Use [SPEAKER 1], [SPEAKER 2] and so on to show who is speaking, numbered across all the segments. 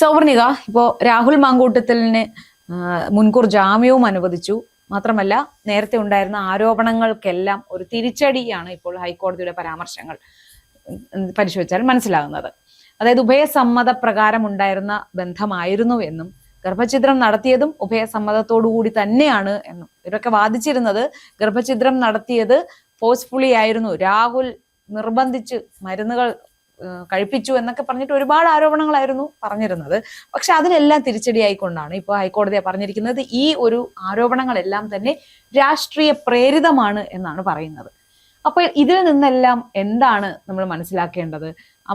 [SPEAKER 1] സൗവർണിക, ഇപ്പോ രാഹുൽ മാങ്കൂട്ടത്തിലിന് മുൻകൂർ ജാമ്യവും അനുവദിച്ചു. മാത്രമല്ല, നേരത്തെ ഉണ്ടായിരുന്ന ആരോപണങ്ങൾക്കെല്ലാം ഒരു തിരിച്ചടിയാണ് ഇപ്പോൾ ഹൈക്കോടതിയുടെ പരാമർശങ്ങൾ പരിശോധിച്ചാൽ മനസ്സിലാകുന്നത്. അതായത് ഉഭയസമ്മത പ്രകാരം ഉണ്ടായിരുന്ന ബന്ധമായിരുന്നു എന്നും ഗർഭഛിദ്രം നടത്തിയതും ഉഭയസമ്മതത്തോടുകൂടി തന്നെയാണ് എന്നും ഇവരൊക്കെ വാദിച്ചിരുന്നത്. ഗർഭഛിദ്രം നടത്തിയത് ഫോഴ്സ്ഫുള്ളി ആയിരുന്നു, രാഹുൽ നിർബന്ധിച്ച് മരുന്നുകൾ കഴിപ്പിച്ചു എന്നൊക്കെ പറഞ്ഞിട്ട് ഒരുപാട് ആരോപണങ്ങളായിരുന്നു പറഞ്ഞിരുന്നത്. പക്ഷെ അതിനെല്ലാം തിരിച്ചടിയായിക്കൊണ്ടാണ് ഇപ്പോൾ ഹൈക്കോടതി പറഞ്ഞിരിക്കുന്നത് ഈ ഒരു ആരോപണങ്ങളെല്ലാം തന്നെ രാഷ്ട്രീയ പ്രേരിതമാണ് എന്നാണ് പറയുന്നത്. അപ്പോൾ ഇതിൽ നിന്നെല്ലാം എന്താണ് നമ്മൾ മനസ്സിലാക്കേണ്ടത്?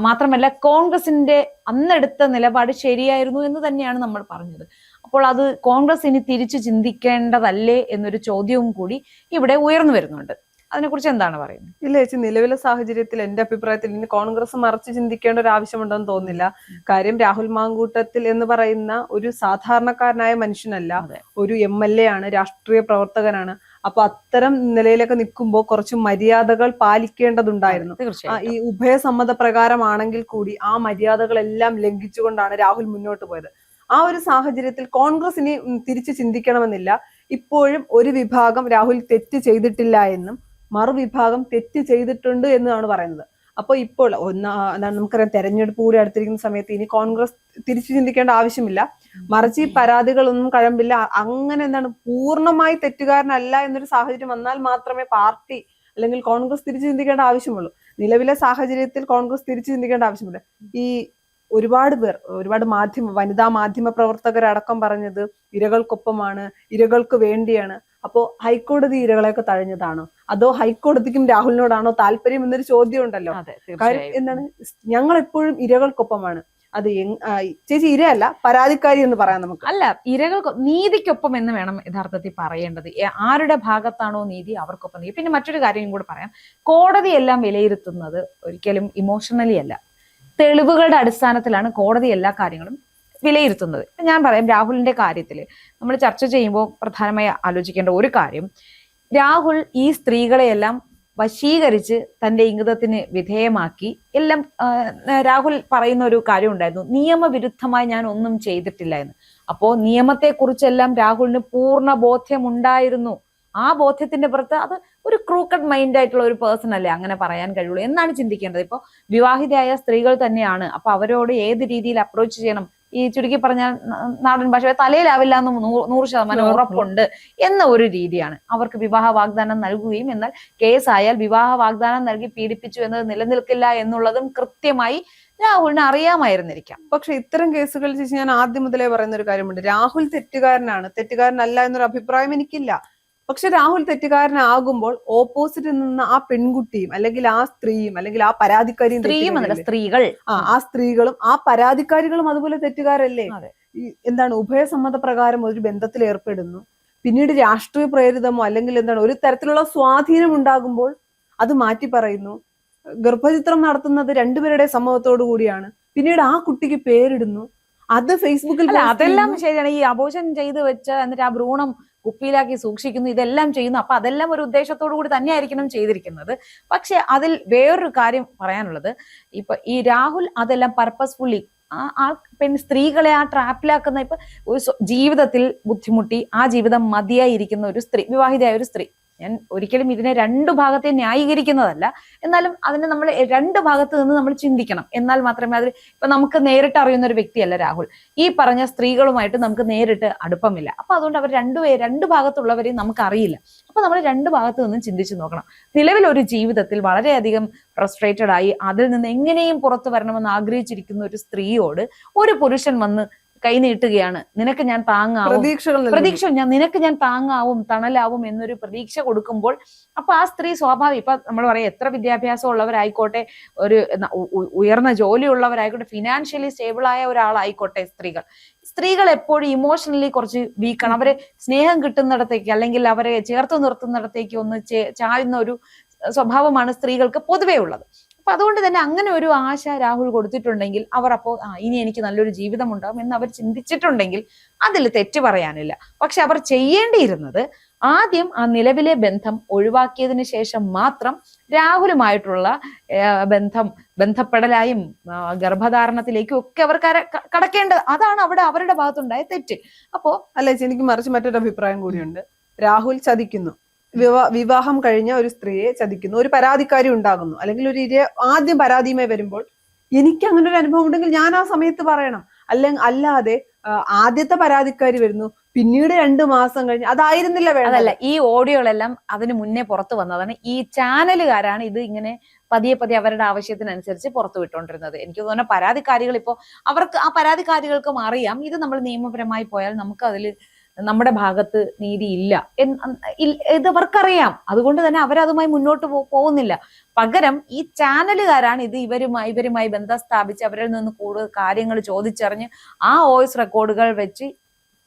[SPEAKER 1] മാത്രമല്ല, കോൺഗ്രസിന്റെ അന്നെടുത്ത നിലപാട് ശരിയായിരുന്നു എന്ന് തന്നെയാണ് നമ്മൾ പറഞ്ഞത്. അപ്പോൾ അത് കോൺഗ്രസ് ഇനി തിരിച്ചു ചിന്തിക്കേണ്ടതല്ലേ എന്നൊരു ചോദ്യവും കൂടി ഇവിടെ ഉയർന്നു വരുന്നുണ്ട്. അതിനെക്കുറിച്ച് എന്താണ് പറയുന്നത്?
[SPEAKER 2] ഇല്ല ചേച്ചി, നിലവിലെ സാഹചര്യത്തിൽ എന്റെ അഭിപ്രായത്തിൽ ഇനി കോൺഗ്രസ് മറിച്ച് ചിന്തിക്കേണ്ട ഒരു ആവശ്യമുണ്ടെന്ന് തോന്നുന്നില്ല. കാര്യം രാഹുൽ മാങ്കൂട്ടത്തിൽ എന്ന് പറയുന്ന ഒരു സാധാരണക്കാരനായ മനുഷ്യനല്ല, ഒരു MLA ആണ്, രാഷ്ട്രീയ പ്രവർത്തകനാണ്. അപ്പൊ അത്തരം നിലയിലൊക്കെ നിൽക്കുമ്പോൾ കുറച്ച് മര്യാദകൾ പാലിക്കേണ്ടതുണ്ടായിരുന്നു. ഈ ഉഭയസമ്മത പ്രകാരമാണെങ്കിൽ കൂടി ആ മര്യാദകളെല്ലാം ലംഘിച്ചുകൊണ്ടാണ് രാഹുൽ മുന്നോട്ട് പോയത്. ആ ഒരു സാഹചര്യത്തിൽ കോൺഗ്രസ് ഇനി തിരിച്ചു ചിന്തിക്കണമെന്നില്ല. ഇപ്പോഴും ഒരു വിഭാഗം രാഹുൽ തെറ്റ് ചെയ്തിട്ടില്ല എന്നും മറുവിഭാഗം തെറ്റ് ചെയ്തിട്ടുണ്ട് എന്നാണ് പറയുന്നത്. അപ്പൊ ഇപ്പോൾ എന്താണ് നമുക്കറിയാം, തെരഞ്ഞെടുപ്പ് കൂടി അടുത്തിരിക്കുന്ന സമയത്ത് ഇനി കോൺഗ്രസ് തിരിച്ചു ചിന്തിക്കേണ്ട ആവശ്യമില്ല. മറിച്ച് ഈ പരാതികളൊന്നും കഴമ്പില്ല, അങ്ങനെ എന്താണ് പൂർണ്ണമായി തെറ്റുകാരനല്ല എന്നൊരു സാഹചര്യം വന്നാൽ മാത്രമേ പാർട്ടി അല്ലെങ്കിൽ കോൺഗ്രസ് തിരിച്ചു ചിന്തിക്കേണ്ട ആവശ്യമുള്ളൂ. നിലവിലെ സാഹചര്യത്തിൽ കോൺഗ്രസ് തിരിച്ചു ചിന്തിക്കേണ്ട ആവശ്യമില്ല. ഈ ഒരുപാട് വനിതാ മാധ്യമ പ്രവർത്തകരടക്കം പറഞ്ഞത് ഇരകൾക്കൊപ്പമാണ്, ഇരകൾക്ക് വേണ്ടിയാണ്. അപ്പോ ഹൈക്കോടതി ഇരകളെയൊക്കെ തഴഞ്ഞതാണോ, അതോ ഹൈക്കോടതിക്കും രാഹുലിനോടാണോ താല്പര്യം എന്നൊരു ചോദ്യം ഉണ്ടല്ലോ. കാര്യം എന്താണ്, ഞങ്ങൾ എപ്പോഴും ഇരകൾക്കൊപ്പമാണ്. അത് ചേച്ചി ഇരയല്ല, പരാതിക്കാരി എന്ന് പറയാം നമുക്ക്.
[SPEAKER 1] അല്ല, ഇരകൾക്ക് നീതിക്കൊപ്പം എന്ന് വേണം യഥാർത്ഥത്തിൽ പറയേണ്ടത്. ആരുടെ ഭാഗത്താണോ നീതി അവർക്കൊപ്പം നീതി. പിന്നെ മറ്റൊരു കാര്യം കൂടെ പറയാം, കോടതി എല്ലാം വിലയിരുത്തുന്നത് ഒരിക്കലും ഇമോഷണലി അല്ല, തെളിവുകളുടെ അടിസ്ഥാനത്തിലാണ് കോടതി എല്ലാ കാര്യങ്ങളും വിലയിരുത്തുന്നത്. ഞാൻ പറയാം, രാഹുലിന്റെ കാര്യത്തിൽ നമ്മൾ ചർച്ച ചെയ്യുമ്പോൾ പ്രധാനമായി ആലോചിക്കേണ്ട ഒരു കാര്യം, രാഹുൽ ഈ സ്ത്രീകളെയെല്ലാം വശീകരിച്ച് തന്റെ ഇംഗിതത്തിന് വിധേയമാക്കി എല്ലാം. രാഹുൽ പറയുന്ന ഒരു കാര്യം ഉണ്ടായിരുന്നു, നിയമവിരുദ്ധമായി ഞാൻ ഒന്നും ചെയ്തിട്ടില്ല എന്ന്. അപ്പോ നിയമത്തെക്കുറിച്ചെല്ലാം രാഹുലിന് പൂർണ്ണ ബോധ്യമുണ്ടായിരുന്നു. ആ ബോധ്യത്തിന്റെ പുറത്ത് അത് ഒരു ക്രൂക്കഡ് മൈൻഡ് ആയിട്ടുള്ള ഒരു പേഴ്സൺ അല്ലേ അങ്ങനെ പറയാൻ കഴിയുള്ളൂ എന്നാണ് ചിന്തിക്കേണ്ടത്. ഇപ്പോൾ വിവാഹിതയായ സ്ത്രീകൾ തന്നെയാണ്, അപ്പൊ അവരോട് ഏത് രീതിയിൽ അപ്രോച്ച് ചെയ്യണം, ഈ ചുരുക്കി പറഞ്ഞാൽ നാടൻ ഭാഷ തലയിലാവില്ല എന്ന് 100% ഉറപ്പുണ്ട് എന്ന ഒരു രീതിയാണ്. അവർക്ക് വിവാഹ വാഗ്ദാനം നൽകുകയും എന്നാൽ കേസായാൽ വിവാഹ വാഗ്ദാനം നൽകി പീഡിപ്പിച്ചു എന്നത് നിലനിൽക്കില്ല എന്നുള്ളതും കൃത്യമായി രാഹുലിന് അറിയാമായിരുന്നിരിക്കാം.
[SPEAKER 2] പക്ഷെ ഇത്തരം കേസുകൾ ചേച്ചി, ഞാൻ ആദ്യം മുതലേ പറയുന്ന ഒരു കാര്യമുണ്ട്, രാഹുൽ തെറ്റുകാരനല്ല എന്നൊരു അഭിപ്രായം എനിക്കില്ല. പക്ഷെ രാഹുൽ തെറ്റുകാരനാകുമ്പോൾ ഓപ്പോസിറ്റ് നിന്ന് ആ പെൺകുട്ടിയും അല്ലെങ്കിൽ ആ സ്ത്രീയും അല്ലെങ്കിൽ ആ പരാതിക്കാരിയും ആ സ്ത്രീകളും ആ പരാതിക്കാരികളും അതുപോലെ തെറ്റുകാരല്ലേ? എന്താണ്, ഉഭയസമ്മത പ്രകാരം ഒരു ബന്ധത്തിൽ ഏർപ്പെടുന്നു, പിന്നീട് രാഷ്ട്രീയ പ്രേരിതമോ അല്ലെങ്കിൽ എന്താണ് ഒരു തരത്തിലുള്ള സ്വാധീനം ഉണ്ടാകുമ്പോൾ അത് മാറ്റി പറയുന്നു. ഗർഭചിത്രം നടത്തുന്നത് രണ്ടുപേരുടെ സമ്മതത്തോടു കൂടിയാണ്, പിന്നീട് ആ കുട്ടിക്ക് പേരിടുന്നു, അത് ഫേസ്ബുക്കിൽ.
[SPEAKER 1] അതെല്ലാം ശരിയാണ്. ഈ അബോർഷൻ ചെയ്ത് വെച്ച് എന്നിട്ട് ആ ഭ്രൂണം കുപ്പിയിലാക്കി സൂക്ഷിക്കുന്നു, ഇതെല്ലാം ചെയ്യുന്നു. അപ്പൊ അതെല്ലാം ഒരു ഉദ്ദേശത്തോടു കൂടി തന്നെയായിരിക്കണം ചെയ്തിരിക്കുന്നത്. പക്ഷെ അതിൽ വേറൊരു കാര്യം പറയാനുള്ളത്, ഇപ്പൊ ഈ രാഹുൽ അതെല്ലാം പർപ്പസ്ഫുള്ളി ആ സ്ത്രീകളെ ആ ട്രാപ്പിലാക്കുന്ന, ഇപ്പൊ ഒരു ജീവിതത്തിൽ ബുദ്ധിമുട്ടി ആ ജീവിതം മതിയായിരിക്കുന്ന ഒരു സ്ത്രീ, വിവാഹിതയായ ഒരു സ്ത്രീ, ഞാൻ ഒരിക്കലും ഇതിനെ രണ്ടു ഭാഗത്തെ ന്യായീകരിക്കുന്നതല്ല, എന്നാലും അതിനെ നമ്മൾ രണ്ട് ഭാഗത്ത് നിന്ന് നമ്മൾ ചിന്തിക്കണം. എന്നാൽ മാത്രമേ അതിൽ ഇപ്പൊ നമുക്ക് നേരിട്ട് അറിയുന്ന ഒരു വ്യക്തിയല്ല രാഹുൽ. ഈ പറഞ്ഞ സ്ത്രീകളുമായിട്ട് നമുക്ക് നേരിട്ട് അടുപ്പമില്ല. അപ്പൊ അതുകൊണ്ട് അവർ രണ്ട് ഭാഗത്തുള്ളവരെയും നമുക്ക് അറിയില്ല. അപ്പൊ നമ്മൾ രണ്ട് ഭാഗത്ത് നിന്നും ചിന്തിച്ചു നോക്കണം. നിലവിൽ ഒരു ജീവിതത്തിൽ വളരെയധികം ഫ്രസ്ട്രേറ്റഡ് ആയി അതിൽ നിന്ന് എങ്ങനെയും പുറത്തു വരണമെന്ന് ആഗ്രഹിച്ചിരിക്കുന്ന ഒരു സ്ത്രീയോട് ഒരു പുരുഷൻ വന്ന് കൈ നീട്ടുകയാണ്, നിനക്ക് ഞാൻ താങ്ങാവും, നിനക്ക് ഞാൻ താങ്ങാവും തണലാവും എന്നൊരു പ്രതീക്ഷ കൊടുക്കുമ്പോൾ അപ്പൊ ആ സ്ത്രീ സ്വാഭാവികം, ഇപ്പൊ നമ്മൾ പറയാം എത്ര വിദ്യാഭ്യാസം ഉള്ളവരായിക്കോട്ടെ, ഒരു ഉയർന്ന ജോലിയുള്ളവരായിക്കോട്ടെ, ഫിനാൻഷ്യലി സ്റ്റേബിൾ ആയ ഒരാളായിക്കോട്ടെ, സ്ത്രീകൾ എപ്പോഴും ഇമോഷണലി കുറച്ച് വീക്കാണ്. അവരെ സ്നേഹം കിട്ടുന്നിടത്തേക്ക് അല്ലെങ്കിൽ അവരെ ചേർത്ത് നിർത്തുന്നിടത്തേക്ക് ഒന്ന് ചായുന്ന ഒരു സ്വഭാവമാണ് സ്ത്രീകൾക്ക് പൊതുവേ ഉള്ളത്. അപ്പൊ അതുകൊണ്ട് തന്നെ അങ്ങനെ ഒരു ആശ രാഹുൽ കൊടുത്തിട്ടുണ്ടെങ്കിൽ അവർ അപ്പോൾ ഇനി എനിക്ക് നല്ലൊരു ജീവിതം ഉണ്ടാകും എന്ന് അവർ ചിന്തിച്ചിട്ടുണ്ടെങ്കിൽ അതിൽ തെറ്റ് പറയാനില്ല. പക്ഷെ അവർ ചെയ്യേണ്ടിയിരുന്നത് ആദ്യം ആ നിലവിലെ ബന്ധം ഒഴിവാക്കിയതിനു ശേഷം മാത്രം രാഹുലുമായിട്ടുള്ള ബന്ധപ്പെടലായും ഗർഭധാരണത്തിലേക്കും ഒക്കെ അവർ കടക്കേണ്ടത്. അതാണ് അവിടെ അവരുടെ ഭാഗത്തുണ്ടായ തെറ്റ്. അപ്പോ
[SPEAKER 2] അല്ല, എനിക്ക് മറിച്ച് മറ്റൊരു അഭിപ്രായം കൂടിയുണ്ട്. രാഹുൽ ചതിക്കുന്നു, വിവാഹം കഴിഞ്ഞ ഒരു സ്ത്രീയെ ചതിക്കുന്നു, ഒരു പരാതിക്കാരി ഉണ്ടാകുന്നു, അല്ലെങ്കിൽ ഒരു ആദ്യം പരാതിയുമായി വരുമ്പോൾ എനിക്ക് അങ്ങനെ ഒരു അനുഭവം ഉണ്ടെങ്കിൽ ഞാൻ ആ സമയത്ത് പറയണം. അല്ലാതെ ആദ്യത്തെ പരാതിക്കാരി വരുന്നു, പിന്നീട് 2 മാസം കഴിഞ്ഞ് അതായിരുന്നില്ല വേണ്ടത്.
[SPEAKER 1] അതല്ല, ഈ ഓഡിയോകളെല്ലാം അതിന് മുന്നേ പുറത്തു വന്നതാണ്. ഈ ചാനലുകാരാണ് ഇത് ഇങ്ങനെ പതിയെ അവരുടെ ആവശ്യത്തിനനുസരിച്ച് പുറത്തു വിട്ടുകൊണ്ടിരുന്നത്. എനിക്ക് തോന്നുന്ന പരാതിക്കാരികൾ ഇപ്പോ അവർക്ക് ആ പരാതിക്കാരികൾക്കും അറിയാം ഇത് നമ്മൾ നിയമപരമായി പോയാൽ നമുക്ക് അതിൽ നമ്മുടെ ഭാഗത്ത് നീതിയില്ല ഇത് അവർക്കറിയാം. അതുകൊണ്ട് തന്നെ അവരതുമായി മുന്നോട്ട് പോകുന്നില്ല. പകരം ഈ ചാനലുകാരാണ് ഇത് ഇവരുമായി ബന്ധം സ്ഥാപിച്ച് അവരിൽ നിന്ന് കൂടുതൽ കാര്യങ്ങൾ ചോദിച്ചറിഞ്ഞ് ആ വോയിസ് റെക്കോർഡുകൾ വെച്ച്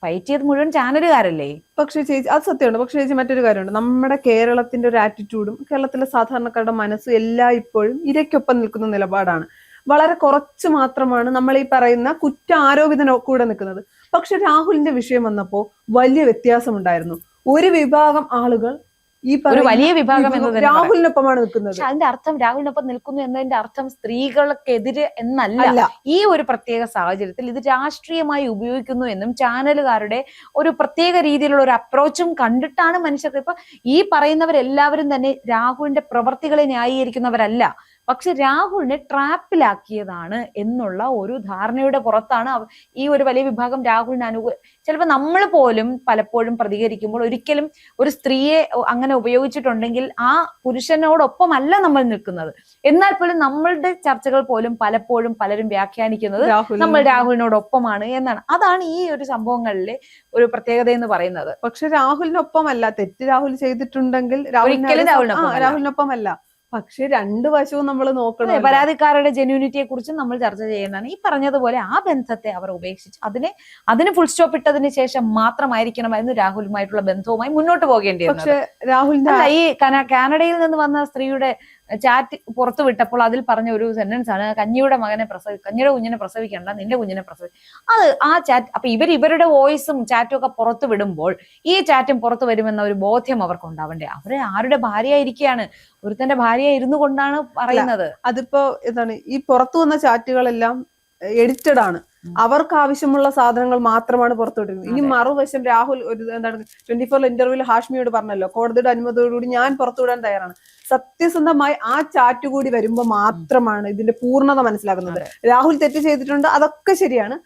[SPEAKER 1] ഫൈറ്റ് ചെയ്ത് മുഴുവൻ ചാനലുകാരല്ലേ.
[SPEAKER 2] പക്ഷെ ചേച്ചി അത് സത്യമുണ്ട്. പക്ഷെ ചേച്ചി മറ്റൊരു കാര്യമുണ്ട്. നമ്മുടെ കേരളത്തിന്റെ ഒരു ആറ്റിറ്റ്യൂഡും കേരളത്തിലെ സാധാരണക്കാരുടെ മനസ്സും എല്ലാം ഇപ്പോഴും ഇരയ്ക്കൊപ്പം നിൽക്കുന്ന നിലപാടാണ്. വളരെ കുറച്ച് മാത്രമാണ് നമ്മൾ ഈ പറയുന്ന കുറ്റാരോപിതനോ കൂടെ നിൽക്കുന്നത്. പക്ഷെ രാഹുലിന്റെ വിഷയം വന്നപ്പോ വലിയ വ്യത്യാസമുണ്ടായിരുന്നു. ഒരു വിഭാഗം ആളുകൾ
[SPEAKER 1] ഒരു വലിയ വിഭാഗം
[SPEAKER 2] രാഹുലിനൊപ്പമാണ് നിൽക്കുന്നത്.
[SPEAKER 1] പക്ഷെ അതിന്റെ അർത്ഥം രാഹുലിനൊപ്പം നിൽക്കുന്നു എന്നതിന്റെ അർത്ഥം സ്ത്രീകൾക്കെതിരെ എന്നല്ല. ഈ ഒരു പ്രത്യേക സാഹചര്യത്തിൽ ഇത് രാഷ്ട്രീയമായി ഉപയോഗിക്കുന്നു എന്നും ചാനലുകാരുടെ ഒരു പ്രത്യേക രീതിയിലുള്ള ഒരു അപ്രോച്ചും കണ്ടിട്ടാണ് മനുഷ്യർക്ക് ഇപ്പൊ ഈ പറയുന്നവരെല്ലാവരും തന്നെ രാഹുലിന്റെ പ്രവർത്തികളെ ന്യായീകരിക്കുന്നവരല്ല. പക്ഷെ രാഹുലിനെ ട്രാപ്പിലാക്കിയതാണ് എന്നുള്ള ഒരു ധാരണയുടെ പുറത്താണ് ഈ ഒരു വലിയ വിഭാഗം രാഹുലിന് ചിലപ്പോൾ നമ്മൾ പോലും പലപ്പോഴും പ്രതികരിക്കുമ്പോൾ ഒരിക്കലും ഒരു സ്ത്രീയെ അങ്ങനെ ഉപയോഗിച്ചിട്ടുണ്ടെങ്കിൽ ആ പുരുഷനോടൊപ്പമല്ല നമ്മൾ നിൽക്കുന്നത്. എന്നാൽ പോലും നമ്മളുടെ ചർച്ചകൾ പോലും പലപ്പോഴും പലരും വ്യാഖ്യാനിക്കുന്നത് നമ്മൾ രാഹുലിനോടൊപ്പമാണ് എന്നാണ്. അതാണ് ഈ ഒരു സംഭവങ്ങളിലെ ഒരു പ്രത്യേകത എന്ന് പറയുന്നത്.
[SPEAKER 2] പക്ഷെ രാഹുലിനൊപ്പമല്ല. തെറ്റ് രാഹുൽ ചെയ്തിട്ടുണ്ടെങ്കിൽ രാഹുലിനൊപ്പമല്ല. പക്ഷെ 2 വശവും നമ്മൾ നോക്കണം.
[SPEAKER 1] പരാതിക്കാരുടെ ജെന്യൂനിറ്റിയെ കുറിച്ച് നമ്മൾ ചർച്ച ചെയ്യുന്നതാണ്. ഈ പറഞ്ഞതുപോലെ ആ ബന്ധത്തെ അവർ ഉപേക്ഷിച്ച് അതിന് ഫുൾ സ്റ്റോപ്പ് ഇട്ടതിന് ശേഷം മാത്രമായിരിക്കണമായിരുന്നു രാഹുലുമായിട്ടുള്ള ബന്ധവുമായി മുന്നോട്ട് പോകേണ്ടി.
[SPEAKER 2] പക്ഷെ രാഹുലിന്റെ
[SPEAKER 1] ഈ കാനഡയിൽ നിന്ന് വന്ന സ്ത്രീയുടെ ചാറ്റ് പുറത്തു വിട്ടപ്പോൾ അതിൽ പറഞ്ഞ ഒരു സെന്റൻസ് ആണ് കഞ്ഞിയുടെ കുഞ്ഞിനെ പ്രസവിക്കണ്ട, നിന്റെ കുഞ്ഞിനെ ആ ചാറ്റ്. അപ്പൊ ഇവരുടെ വോയിസും ചാറ്റും ഒക്കെ പുറത്തു വിടുമ്പോൾ ഈ ചാറ്റും പുറത്തു വരുമെന്ന ഒരു ബോധ്യം അവർക്ക് ഉണ്ടാവണ്ടേ? അവരെ ആരുടെ ഭാര്യയായിരിക്കുകയാണ്, ഒരുത്തന്റെ ഭാര്യ ഇരുന്നു കൊണ്ടാണ് പറയുന്നത്.
[SPEAKER 2] അതിപ്പോ എന്താണ്, ഈ പുറത്തു വന്ന ചാറ്റുകളെല്ലാം എഡിറ്റഡ് ആണ്. അവർക്ക് ആവശ്യമുള്ള സാധനങ്ങൾ മാത്രമാണ് പുറത്തുവിട്ടിരുന്നത്. ഇനി മറുവശം രാഹുൽ ഒരു 24 ഇന്റർവ്യൂവിൽ ഹാഷ്മിയോട് പറഞ്ഞല്ലോ, കോടതിയുടെ അനുമതിയോടുകൂടി ഞാൻ പുറത്തുവിടാൻ തയ്യാറാണ്. സത്യസന്ധമായി ആ ചാറ്റ് കൂടി വരുമ്പോൾ മാത്രമാണ് ഇതിന്റെ പൂർണ്ണത മനസ്സിലാക്കുന്നത്. രാഹുൽ തെറ്റ് ചെയ്തിട്ടുണ്ട്, അതൊക്കെ ശരിയാണ്.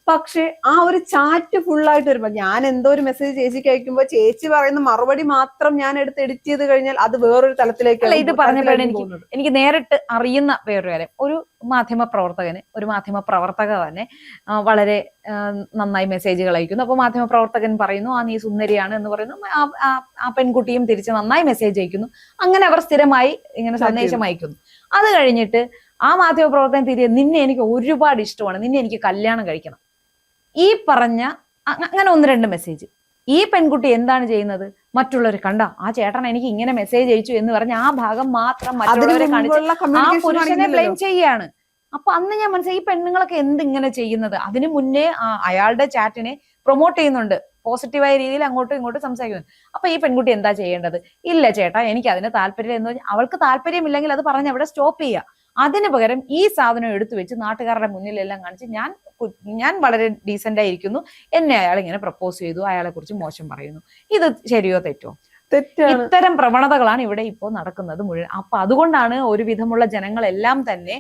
[SPEAKER 2] പക്ഷെ ആ ഒരു ചാറ്റ് ഫുള്ളായിട്ട് വരുമ്പോ ഞാൻ എന്തോ ഒരു മെസ്സേജ് ചേച്ചിക്ക് അയക്കുമ്പോ ചേച്ചി പറയുന്ന മറുപടി മാത്രം ഞാൻ എടുത്ത് എഡിറ്റ് ചെയ്ത് കഴിഞ്ഞാൽ അത് വേറൊരു തലത്തിലേക്ക്.
[SPEAKER 1] ഇത് പറഞ്ഞപ്പോഴാണ് എനിക്ക് നേരിട്ട് അറിയുന്ന വേറൊരു കാര്യം. ഒരു മാധ്യമ പ്രവർത്തക തന്നെ വളരെ നന്നായി മെസ്സേജുകൾ അയക്കുന്നു. അപ്പൊ മാധ്യമ പ്രവർത്തകൻ പറയുന്നു നീ സുന്ദരിയാണ് എന്ന് പറയുന്നു. ആ പെൺകുട്ടിയും തിരിച്ച് നന്നായി മെസ്സേജ് അയക്കുന്നു. അങ്ങനെ അവർ സ്ഥിരമായി ഇങ്ങനെ സന്ദേശം അയക്കുന്നു. അത് കഴിഞ്ഞിട്ട് ആ മാധ്യമ പ്രവർത്തകൻ നിന്നെ എനിക്ക് ഒരുപാട് ഇഷ്ടമാണ്, നിന്നെ എനിക്ക് കല്യാണം കഴിക്കണം, ഈ പറഞ്ഞ അങ്ങനെ 1-2 മെസ്സേജ്. ഈ പെൺകുട്ടി എന്താണ് ചെയ്യുന്നത്? മറ്റുള്ളവർ കണ്ട ആ ചേട്ടൻ എനിക്ക് ഇങ്ങനെ മെസ്സേജ് അയച്ചു എന്ന് പറഞ്ഞ ആ ഭാഗം മാത്രം മറ്റുള്ളവരെ കാണിച്ച് ആ പുരുഷനെ ബ്ലെയിം ചെയ്യാണ്. അപ്പൊ അന്ന് ഞാൻ മനസ്സിലായി ഈ പെണ്ണുങ്ങളൊക്കെ എന്തിങ്ങനെ ചെയ്യുന്നത്. അതിനു മുന്നേ അയാളുടെ ചാറ്റിനെ പ്രൊമോട്ട് ചെയ്യുന്നുണ്ട്, പോസിറ്റീവായ രീതിയിൽ അങ്ങോട്ടും ഇങ്ങോട്ടും സംസാരിക്കുന്നു. അപ്പൊ ഈ പെൺകുട്ടി എന്താ ചെയ്യേണ്ടത്? ഇല്ല ചേട്ടാ എനിക്ക് അതിന് താല്പര്യം എന്ന് പറഞ്ഞാൽ അവൾക്ക് താല്പര്യമില്ലെങ്കിൽ അത് പറഞ്ഞ് അവിടെ സ്റ്റോപ്പ് ചെയ്യുക. അതിന് പകരം ഈ സാധനം എടുത്തു വെച്ച് നാട്ടുകാരുടെ മുന്നിലെല്ലാം കാണിച്ച് ഞാൻ വളരെ ഡീസന്റ് ആയിരിക്കുന്നു, എന്നെ അയാൾ ഇങ്ങനെ പ്രപ്പോസ് ചെയ്തു, അയാളെ കുറിച്ച് മോശം പറയുന്നു. ഇത് ശരിയോ തെറ്റോ? ഇത്തരം പ്രവണതകളാണ് ഇവിടെ ഇപ്പോൾ നടക്കുന്നത് മുഴുവൻ. അപ്പൊ അതുകൊണ്ടാണ് ഒരുവിധമുള്ള ജനങ്ങളെല്ലാം തന്നെ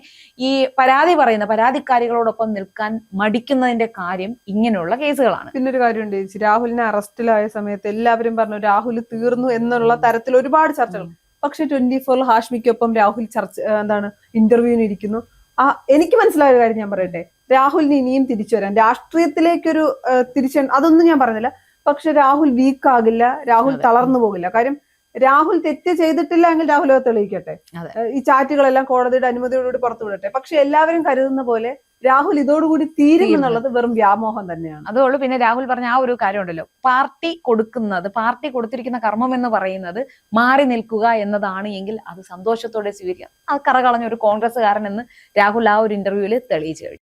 [SPEAKER 1] ഈ പരാതിക്കാരികളോടൊപ്പം നിൽക്കാൻ മടിക്കുന്നതിന്റെ കാര്യം ഇങ്ങനെയുള്ള കേസുകളാണ്.
[SPEAKER 2] പിന്നൊരു കാര്യമുണ്ട് ചേച്ചി, രാഹുലിനെ അറസ്റ്റിലായ സമയത്ത് എല്ലാവരും പറഞ്ഞു രാഹുൽ തീർന്നു എന്നുള്ള തരത്തിൽ ഒരുപാട് ചർച്ചകൾ. പക്ഷെ 24 ഹാഷ്മിക്കൊപ്പം രാഹുൽ ഇന്റർവ്യൂവിന് ഇരിക്കുന്നു. എനിക്ക് മനസ്സിലായ ഒരു കാര്യം ഞാൻ പറയട്ടെ, രാഹുലിന് ഇനിയും തിരിച്ചു വരാൻ രാഷ്ട്രീയത്തിലേക്കൊരു അതൊന്നും ഞാൻ പറഞ്ഞില്ല. പക്ഷെ രാഹുൽ വീക്ക് ആകില്ല, രാഹുൽ തളർന്നു പോകില്ല. കാര്യം രാഹുൽ തെറ്റ് ചെയ്തിട്ടില്ല എങ്കിൽ രാഹുൽ അത് തെളിയിക്കട്ടെ.
[SPEAKER 1] അതെ.
[SPEAKER 2] ഈ ചാറ്റുകളെല്ലാം കോടതിയുടെ അനുമതിയോടുകൂടി പുറത്തു വിടട്ടെ. പക്ഷെ എല്ലാവരും കരുതുന്ന പോലെ രാഹുൽ ഇതോടുകൂടി തീരും എന്നുള്ളത് വെറും വ്യാമോഹം തന്നെയാണ്.
[SPEAKER 1] അതുകൊണ്ട് പിന്നെ രാഹുൽ പറഞ്ഞ ആ ഒരു കാര്യമുണ്ടല്ലോ, പാർട്ടി കൊടുത്തിരിക്കുന്ന കർമ്മം എന്ന് പറയുന്നത് മാറി നിൽക്കുക എന്നതാണ് എങ്കിൽ അത് സന്തോഷത്തോടെ സ്വീകരിക്കാം. ആ കറകളഞ്ഞ ഒരു കോൺഗ്രസ്സുകാരൻ എന്ന് രാഹുൽ ആ ഒരു ഇന്റർവ്യൂവിൽ തെളിയിച്ചു കഴിഞ്ഞു.